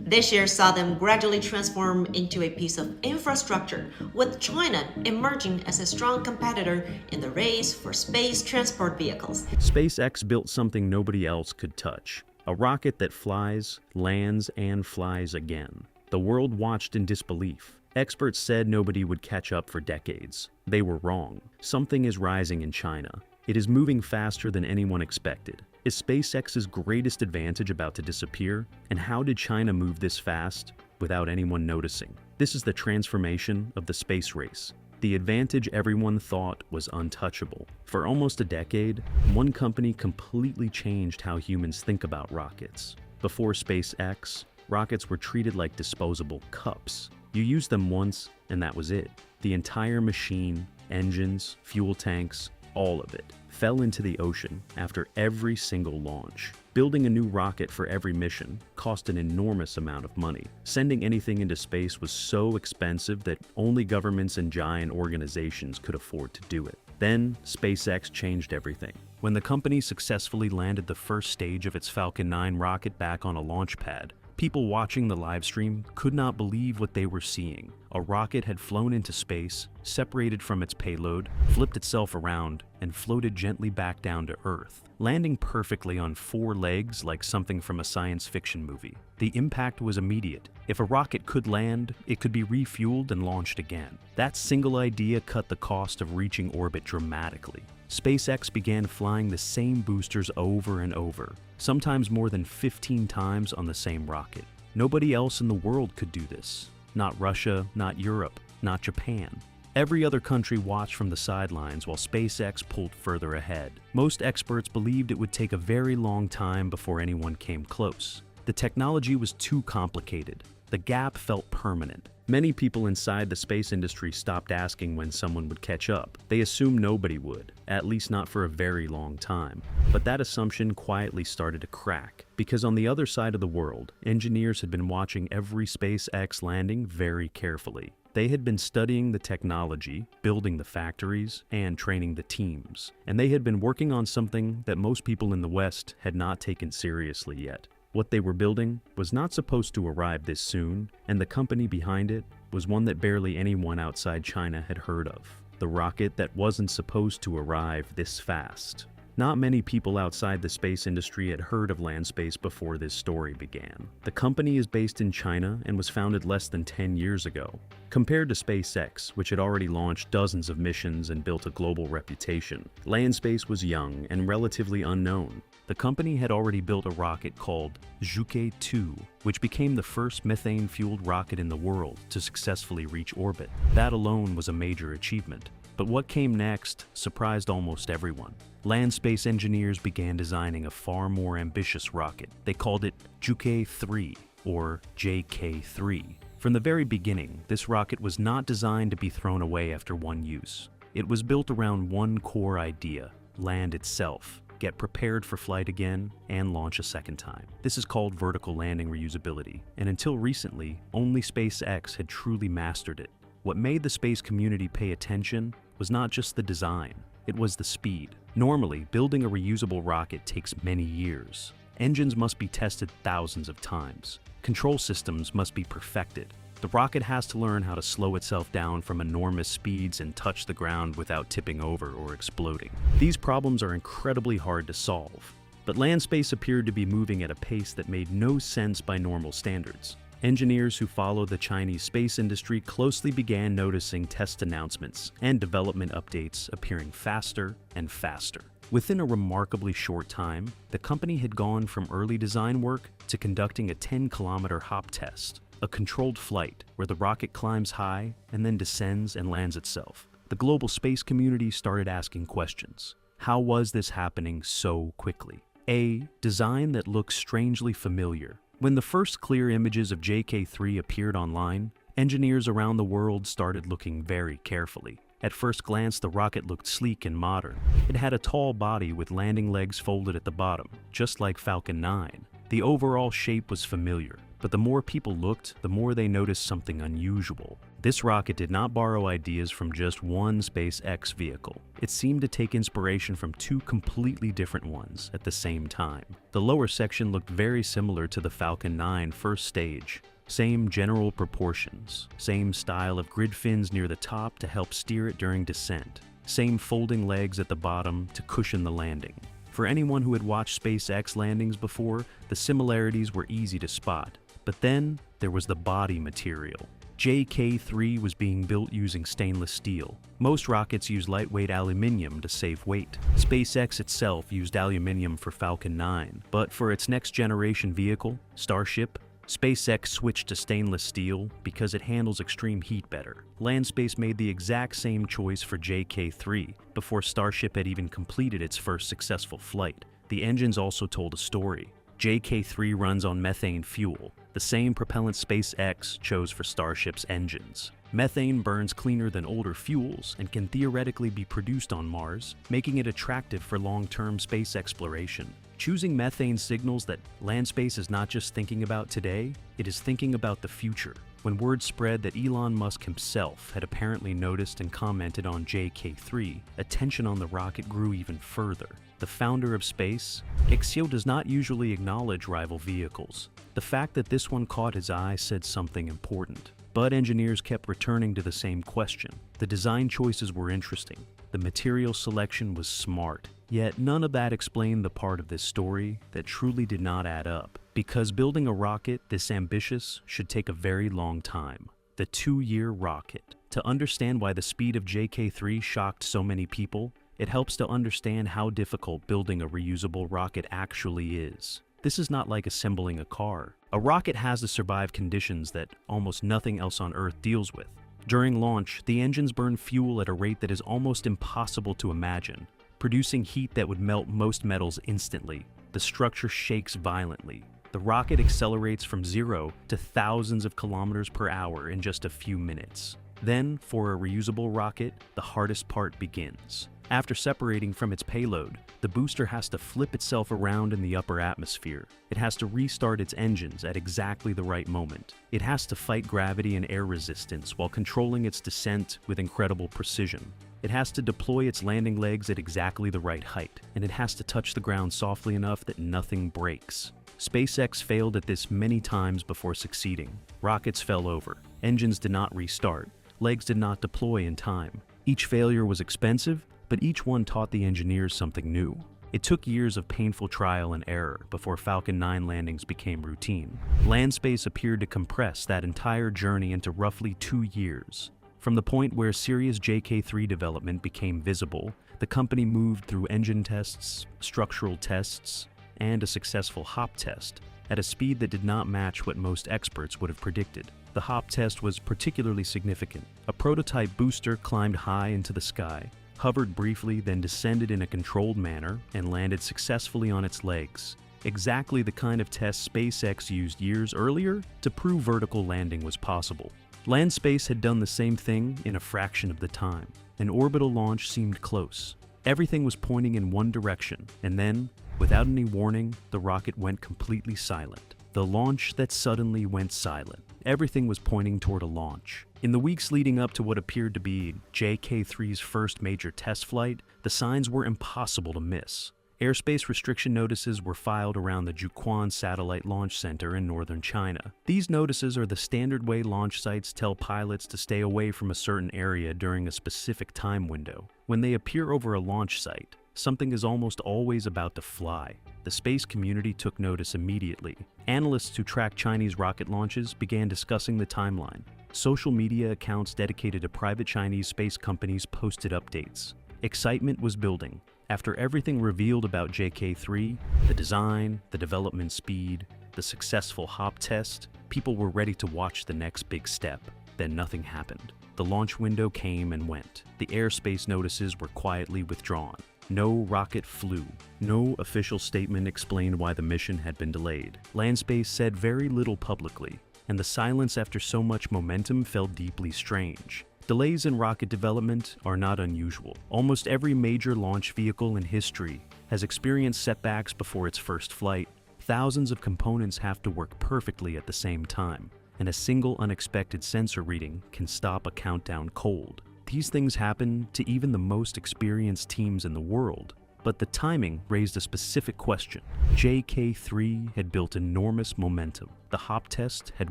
This year saw them gradually transform into a piece of infrastructure, with China emerging as a strong competitor in the race for space transport vehicles. SpaceX built something nobody else could touch. A rocket that flies, lands, and flies again. The world watched in disbelief. Experts said nobody would catch up for decades. They were wrong. Something is rising in China. It is moving faster than anyone expected. Is SpaceX's greatest advantage about to disappear? And how did China move this fast without anyone noticing? This is the transformation of the space race. The advantage everyone thought was untouchable. For almost a decade, one company completely changed how humans think about rockets. Before SpaceX, rockets were treated like disposable cups. You used them once, and that was it. The entire machine, engines, fuel tanks, all of it, fell into the ocean after every single launch. Building a new rocket for every mission cost an enormous amount of money. Sending anything into space was so expensive that only governments and giant organizations could afford to do it. Then, SpaceX changed everything. When the company successfully landed the first stage of its Falcon 9 rocket back on a launch pad, people watching the livestream could not believe what they were seeing. A rocket had flown into space, separated from its payload, flipped itself around, and floated gently back down to Earth, landing perfectly on 4 legs like something from a science fiction movie. The impact was immediate. If a rocket could land, it could be refueled and launched again. That single idea cut the cost of reaching orbit dramatically. SpaceX began flying the same boosters over and over, sometimes more than 15 times on the same rocket. Nobody else in the world could do this. Not Russia, not Europe, not Japan. Every other country watched from the sidelines while SpaceX pulled further ahead. Most experts believed it would take a very long time before anyone came close. The technology was too complicated. The gap felt permanent. Many people inside the space industry stopped asking when someone would catch up. They assumed nobody would, at least not for a very long time. But that assumption quietly started to crack, because on the other side of the world, engineers had been watching every SpaceX landing very carefully. They had been studying the technology, building the factories, and training the teams. And they had been working on something that most people in the West had not taken seriously yet. What they were building was not supposed to arrive this soon, and the company behind it was one that barely anyone outside China had heard of. The rocket that wasn't supposed to arrive this fast. Not many people outside the space industry had heard of Landspace before this story began. The company is based in China and was founded less than 10 years ago. Compared to SpaceX, which had already launched dozens of missions and built a global reputation, Landspace was young and relatively unknown. The company had already built a rocket called Zhuge 2, which became the first methane-fueled rocket in the world to successfully reach orbit. That alone was a major achievement. But what came next surprised almost everyone. Landspace engineers began designing a far more ambitious rocket. They called it Zhuge 3, or JK3. From the very beginning, this rocket was not designed to be thrown away after one use. It was built around one core idea: land itself, get prepared for flight again, and launch a second time. This is called vertical landing reusability, and until recently, only SpaceX had truly mastered it. What made the space community pay attention was not just the design, it was the speed. Normally, building a reusable rocket takes many years. Engines must be tested thousands of times. Control systems must be perfected. The rocket has to learn how to slow itself down from enormous speeds and touch the ground without tipping over or exploding. These problems are incredibly hard to solve. But Landspace appeared to be moving at a pace that made no sense by normal standards. Engineers who follow the Chinese space industry closely began noticing test announcements and development updates appearing faster and faster. Within a remarkably short time, the company had gone from early design work to conducting a 10-kilometer hop test, a controlled flight where the rocket climbs high and then descends and lands itself. The global space community started asking questions. How was this happening so quickly? A design that looks strangely familiar. When the first clear images of JK3 appeared online, engineers around the world started looking very carefully. At first glance, the rocket looked sleek and modern. It had a tall body with landing legs folded at the bottom, just like Falcon 9. The overall shape was familiar, But the more people looked, the more they noticed something unusual. This rocket did not borrow ideas from just one SpaceX vehicle. It seemed to take inspiration from two completely different ones at the same time. The lower section looked very similar to the Falcon 9 first stage. Same general proportions, same style of grid fins near the top to help steer it during descent, same folding legs at the bottom to cushion the landing. For anyone who had watched SpaceX landings before, the similarities were easy to spot. But then there was the body material. JK3 was being built using stainless steel. Most rockets use lightweight aluminium to save weight. SpaceX itself used aluminium for Falcon 9, but for its next generation vehicle, Starship, SpaceX switched to stainless steel because it handles extreme heat better. Landspace made the exact same choice for JK3 before Starship had even completed its first successful flight. The engines also told a story. JK3 runs on methane fuel, the same propellant SpaceX chose for Starship's engines. Methane burns cleaner than older fuels and can theoretically be produced on Mars, making it attractive for long-term space exploration. Choosing methane signals that Landspace is not just thinking about today, it is thinking about the future. When word spread that Elon Musk himself had apparently noticed and commented on JK3, attention on the rocket grew even further. The founder of Space, Ixio does not usually acknowledge rival vehicles. The fact that this one caught his eye said something important. But engineers kept returning to the same question. The design choices were interesting. The material selection was smart. Yet none of that explained the part of this story that truly did not add up. Because building a rocket this ambitious should take a very long time. The 2-year rocket. To understand why the speed of JK3 shocked so many people, it helps to understand how difficult building a reusable rocket actually is. This is not like assembling a car. A rocket has to survive conditions that almost nothing else on Earth deals with. During launch, the engines burn fuel at a rate that is almost impossible to imagine, producing heat that would melt most metals instantly. The structure shakes violently. The rocket accelerates from 0 to thousands of kilometers per hour in just a few minutes. Then, for a reusable rocket, the hardest part begins. After separating from its payload, the booster has to flip itself around in the upper atmosphere. It has to restart its engines at exactly the right moment. It has to fight gravity and air resistance while controlling its descent with incredible precision. It has to deploy its landing legs at exactly the right height, and it has to touch the ground softly enough that nothing breaks. SpaceX failed at this many times before succeeding. Rockets fell over. Engines did not restart. Legs did not deploy in time. Each failure was expensive, but each one taught the engineers something new. It took years of painful trial and error before Falcon 9 landings became routine. Landspace appeared to compress that entire journey into roughly 2 years. From the point where serious JK3 development became visible, the company moved through engine tests, structural tests, and a successful hop test at a speed that did not match what most experts would have predicted. The hop test was particularly significant. A prototype booster climbed high into the sky, hovered briefly, then descended in a controlled manner and landed successfully on its legs. Exactly the kind of test SpaceX used years earlier to prove vertical landing was possible. Landspace had done the same thing in a fraction of the time. An orbital launch seemed close. Everything was pointing in one direction, and then, without any warning, the rocket went completely silent. The launch that suddenly went silent. Everything was pointing toward a launch. In the weeks leading up to what appeared to be JK3's first major test flight, the signs were impossible to miss. Airspace restriction notices were filed around the Jiuquan Satellite Launch Center in northern China. These notices are the standard way launch sites tell pilots to stay away from a certain area during a specific time window. When they appear over a launch site, something is almost always about to fly. The space community took notice immediately. Analysts who track Chinese rocket launches began discussing the timeline. Social media accounts dedicated to private Chinese space companies posted updates. Excitement was building. After everything revealed about JK3, the design, the development speed, the successful hop test, people were ready to watch the next big step. Then nothing happened. The launch window came and went. The airspace notices were quietly withdrawn. No rocket flew. No official statement explained why the mission had been delayed. Landspace said very little publicly, and the silence after so much momentum felt deeply strange. Delays in rocket development are not unusual. Almost every major launch vehicle in history has experienced setbacks before its first flight. Thousands of components have to work perfectly at the same time, and a single unexpected sensor reading can stop a countdown cold. These things happen to even the most experienced teams in the world. But the timing raised a specific question. JK3 had built enormous momentum. The hop test had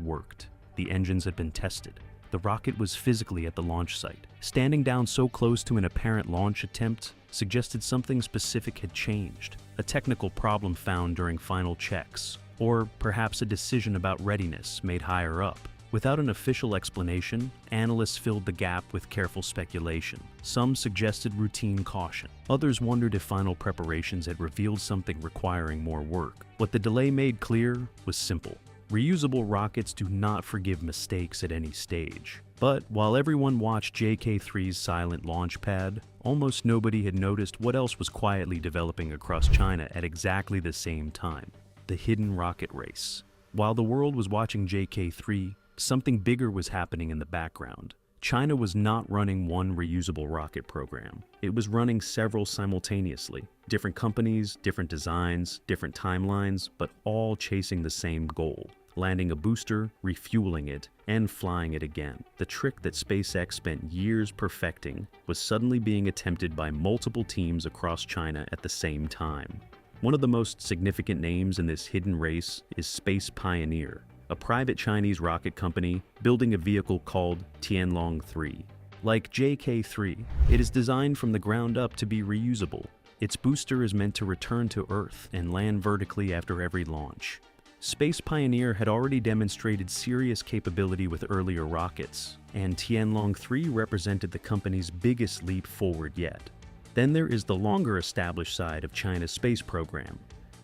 worked. The engines had been tested. The rocket was physically at the launch site. Standing down so close to an apparent launch attempt suggested something specific had changed. A technical problem found during final checks, or perhaps a decision about readiness made higher up. Without an official explanation, analysts filled the gap with careful speculation. Some suggested routine caution. Others wondered if final preparations had revealed something requiring more work. What the delay made clear was simple. Reusable rockets do not forgive mistakes at any stage. But while everyone watched JK3's silent launch pad, almost nobody had noticed what else was quietly developing across China at exactly the same time: the hidden rocket race. While the world was watching JK3, something bigger was happening in the background. China was not running one reusable rocket program. It was running several simultaneously. Different companies, different designs, different timelines, but all chasing the same goal: landing a booster, refueling it, and flying it again. The trick that SpaceX spent years perfecting was suddenly being attempted by multiple teams across China at the same time. One of the most significant names in this hidden race is Space Pioneer, a private Chinese rocket company building a vehicle called Tianlong-3. Like JK3, it is designed from the ground up to be reusable. Its booster is meant to return to Earth and land vertically after every launch. Space Pioneer had already demonstrated serious capability with earlier rockets, and Tianlong-3 represented the company's biggest leap forward yet. Then there is the longer established side of China's space program.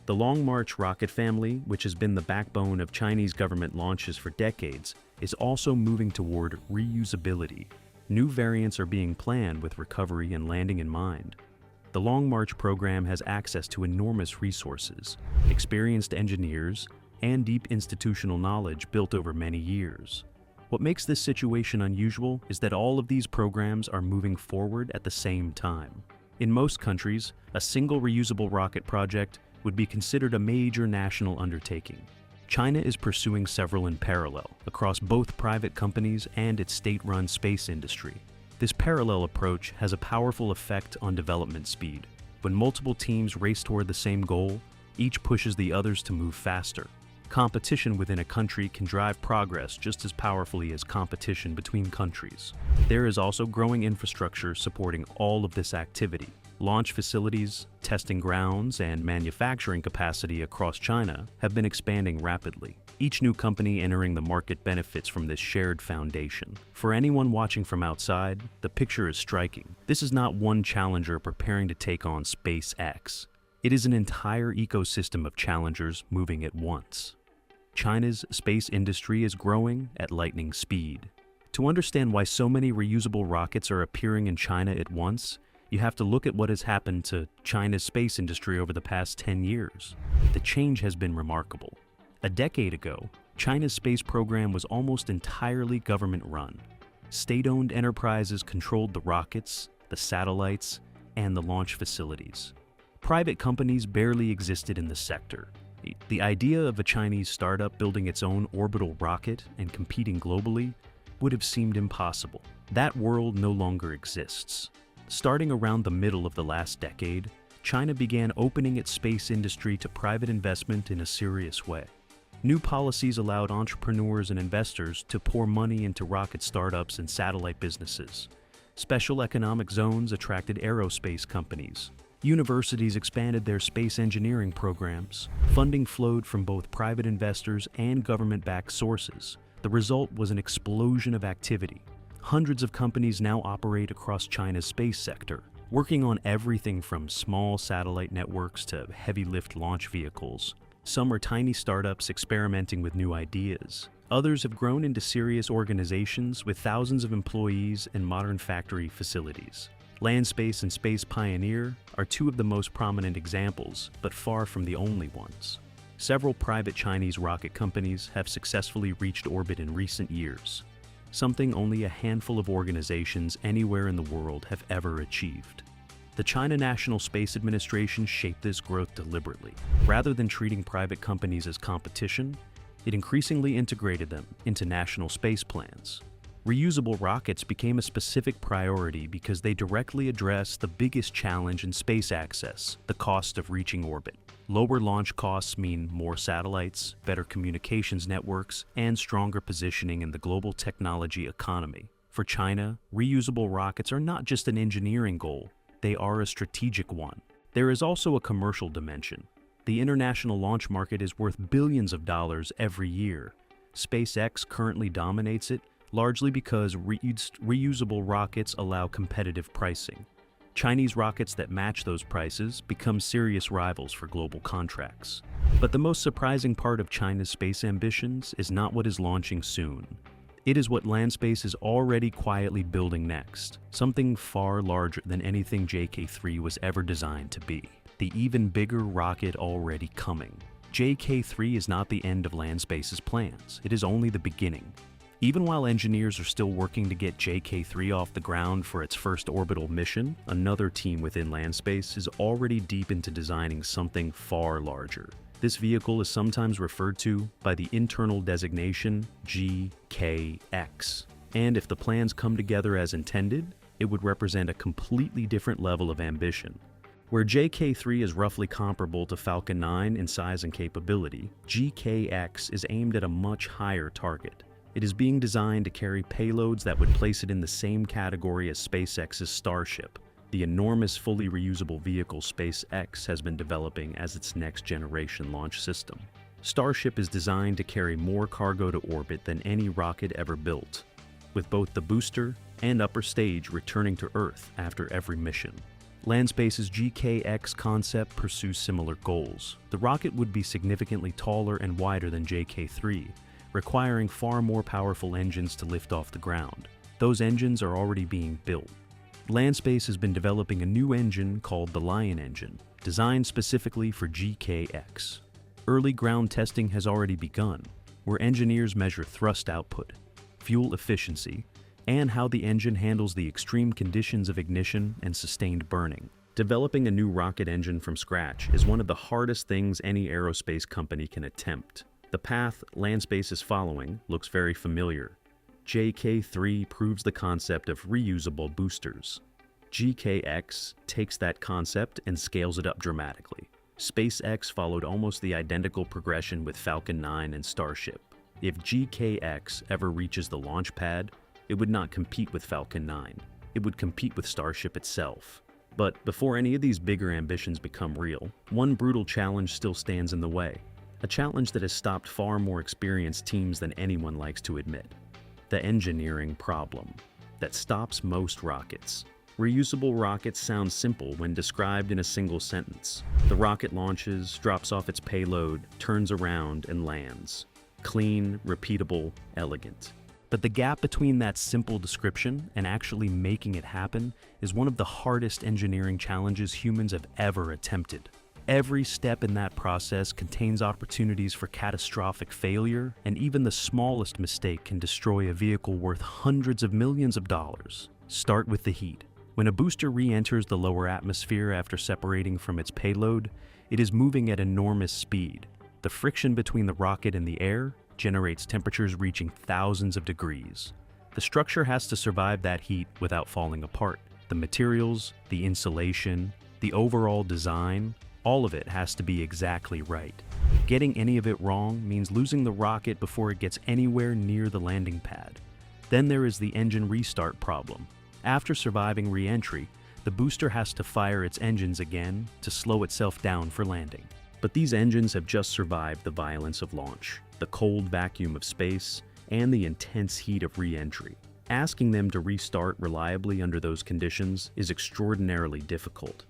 The Long March rocket family, which has been the backbone of Chinese government launches for decades, is also moving toward reusability. New variants are being planned with recovery and landing in mind. The Long March program has access to enormous resources, experienced engineers, and deep institutional knowledge built over many years. What makes this situation unusual is that all of these programs are moving forward at the same time. In most countries, a single reusable rocket project would be considered a major national undertaking. China is pursuing several in parallel, across both private companies and its state-run space industry. This parallel approach has a powerful effect on development speed. When multiple teams race toward the same goal, each pushes the others to move faster. Competition within a country can drive progress just as powerfully as competition between countries. There is also growing infrastructure supporting all of this activity. Launch facilities, testing grounds, and manufacturing capacity across China have been expanding rapidly. Each new company entering the market benefits from this shared foundation. For anyone watching from outside, the picture is striking. This is not one challenger preparing to take on SpaceX. It is an entire ecosystem of challengers moving at once. China's space industry is growing at lightning speed. To understand why so many reusable rockets are appearing in China at once, you have to look at what has happened to China's space industry over the past 10 years. The change has been remarkable. A decade ago, China's space program was almost entirely government-run. State-owned enterprises controlled the rockets, the satellites, and the launch facilities. Private companies barely existed in the sector. The idea of a Chinese startup building its own orbital rocket and competing globally would have seemed impossible. That world no longer exists. Starting around the middle of the last decade, China began opening its space industry to private investment in a serious way. New policies allowed entrepreneurs and investors to pour money into rocket startups and satellite businesses. Special economic zones attracted aerospace companies. Universities expanded their space engineering programs. Funding flowed from both private investors and government-backed sources. The result was an explosion of activity. Hundreds of companies now operate across China's space sector, working on everything from small satellite networks to heavy-lift launch vehicles. Some are tiny startups experimenting with new ideas. Others have grown into serious organizations with thousands of employees and modern factory facilities. Landspace and Space Pioneer are two of the most prominent examples, but far from the only ones. Several private Chinese rocket companies have successfully reached orbit in recent years, something only a handful of organizations anywhere in the world have ever achieved. The China National Space Administration shaped this growth deliberately. Rather than treating private companies as competition, it increasingly integrated them into national space plans. Reusable rockets became a specific priority because they directly address the biggest challenge in space access, the cost of reaching orbit. Lower launch costs mean more satellites, better communications networks, and stronger positioning in the global technology economy. For China, reusable rockets are not just an engineering goal, they are a strategic one. There is also a commercial dimension. The international launch market is worth billions of dollars every year. SpaceX currently dominates it, largely because reusable rockets allow competitive pricing. Chinese rockets that match those prices become serious rivals for global contracts. But the most surprising part of China's space ambitions is not what is launching soon. It is what Landspace is already quietly building next, something far larger than anything JK3 was ever designed to be. The even bigger rocket already coming. JK3 is not the end of Landspace's plans, it is only the beginning. Even while engineers are still working to get JK3 off the ground for its first orbital mission, another team within Landspace is already deep into designing something far larger. This vehicle is sometimes referred to by the internal designation GKX. And if the plans come together as intended, it would represent a completely different level of ambition. Where JK3 is roughly comparable to Falcon 9 in size and capability, GKX is aimed at a much higher target. It is being designed to carry payloads that would place it in the same category as SpaceX's Starship, the enormous fully reusable vehicle SpaceX has been developing as its next-generation launch system. Starship is designed to carry more cargo to orbit than any rocket ever built, with both the booster and upper stage returning to Earth after every mission. Landspace's GKX concept pursues similar goals. The rocket would be significantly taller and wider than JK3, requiring far more powerful engines to lift off the ground. Those engines are already being built. Landspace has been developing a new engine called the Lion engine, designed specifically for GKX. Early ground testing has already begun, where engineers measure thrust output, fuel efficiency, and how the engine handles the extreme conditions of ignition and sustained burning. Developing a new rocket engine from scratch is one of the hardest things any aerospace company can attempt. The path Landspace is following looks very familiar. JK3 proves the concept of reusable boosters. GKX takes that concept and scales it up dramatically. SpaceX followed almost the identical progression with Falcon 9 and Starship. If GKX ever reaches the launch pad, it would not compete with Falcon 9. It would compete with Starship itself. But before any of these bigger ambitions become real, one brutal challenge still stands in the way. A challenge that has stopped far more experienced teams than anyone likes to admit. The engineering problem that stops most rockets. Reusable rockets sound simple when described in a single sentence. The rocket launches, drops off its payload, turns around, and lands. Clean, repeatable, elegant. But the gap between that simple description and actually making it happen is one of the hardest engineering challenges humans have ever attempted. Every step in that process contains opportunities for catastrophic failure, and even the smallest mistake can destroy a vehicle worth hundreds of millions of dollars. Start with the heat. When a booster re-enters the lower atmosphere after separating from its payload, it is moving at enormous speed. The friction between the rocket and the air generates temperatures reaching thousands of degrees. The structure has to survive that heat without falling apart. The materials, the insulation, the overall design, all of it has to be exactly right. Getting any of it wrong means losing the rocket before it gets anywhere near the landing pad. Then there is the engine restart problem. After surviving re-entry, the booster has to fire its engines again to slow itself down for landing. But these engines have just survived the violence of launch, the cold vacuum of space, and the intense heat of re-entry. Asking them to restart reliably under those conditions is extraordinarily difficult.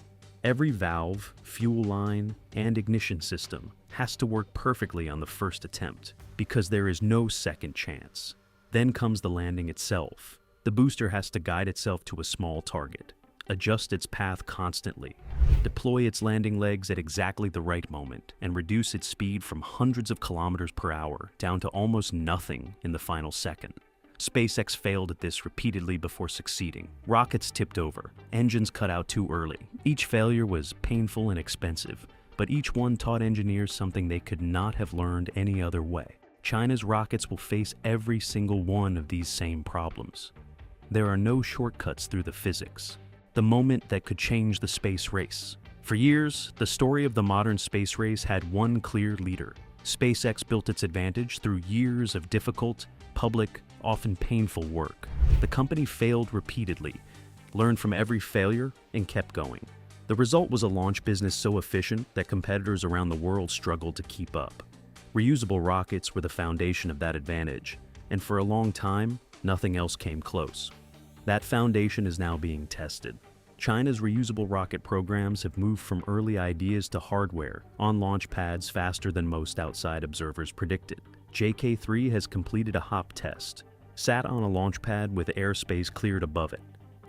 Every valve, fuel line, and ignition system has to work perfectly on the first attempt, because there is no second chance. Then comes the landing itself. The booster has to guide itself to a small target, adjust its path constantly, deploy its landing legs at exactly the right moment, and reduce its speed from hundreds of kilometers per hour down to almost nothing in the final second. SpaceX failed at this repeatedly before succeeding. Rockets tipped over, engines cut out too early. Each failure was painful and expensive, but each one taught engineers something they could not have learned any other way. China's rockets will face every single one of these same problems. There are no shortcuts through the physics. The moment that could change the space race. For years, the story of the modern space race had one clear leader. SpaceX built its advantage through years of difficult, public, often painful work. The company failed repeatedly, learned from every failure, and kept going. The result was a launch business so efficient that competitors around the world struggled to keep up. Reusable rockets were the foundation of that advantage, and for a long time, nothing else came close. That foundation is now being tested. China's reusable rocket programs have moved from early ideas to hardware on launch pads faster than most outside observers predicted. JK3 has completed a hop test, sat on a launch pad with airspace cleared above it,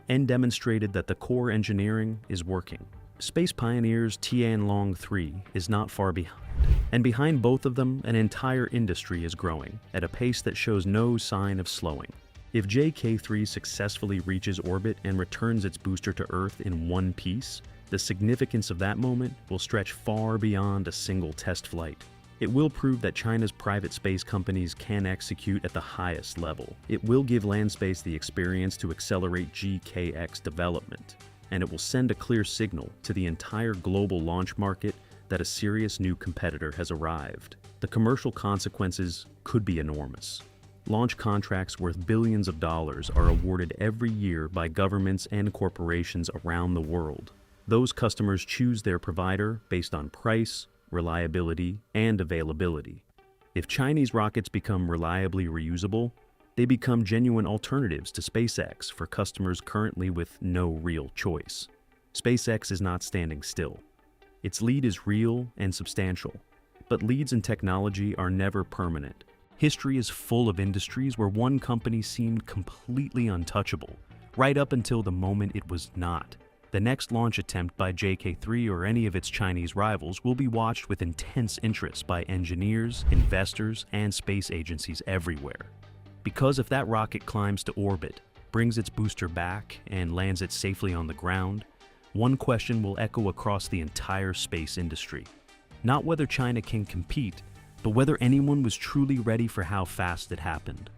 and demonstrated that the core engineering is working. Space Pioneer's Tianlong 3 is not far behind. And behind both of them, an entire industry is growing at a pace that shows no sign of slowing. If JK3 successfully reaches orbit and returns its booster to Earth in one piece, the significance of that moment will stretch far beyond a single test flight. It will prove that China's private space companies can execute at the highest level. It will give Landspace the experience to accelerate GKX development, and it will send a clear signal to the entire global launch market that a serious new competitor has arrived. The commercial consequences could be enormous. Launch contracts worth billions of dollars are awarded every year by governments and corporations around the world. Those customers choose their provider based on price, reliability, and availability. If Chinese rockets become reliably reusable, they become genuine alternatives to SpaceX for customers currently with no real choice. SpaceX is not standing still. Its lead is real and substantial, but leads in technology are never permanent. History is full of industries where one company seemed completely untouchable, right up until the moment it was not. The next launch attempt by JK3 or any of its Chinese rivals will be watched with intense interest by engineers, investors, and space agencies everywhere. Because if that rocket climbs to orbit, brings its booster back, and lands it safely on the ground, one question will echo across the entire space industry. Not whether China can compete, but whether anyone was truly ready for how fast it happened.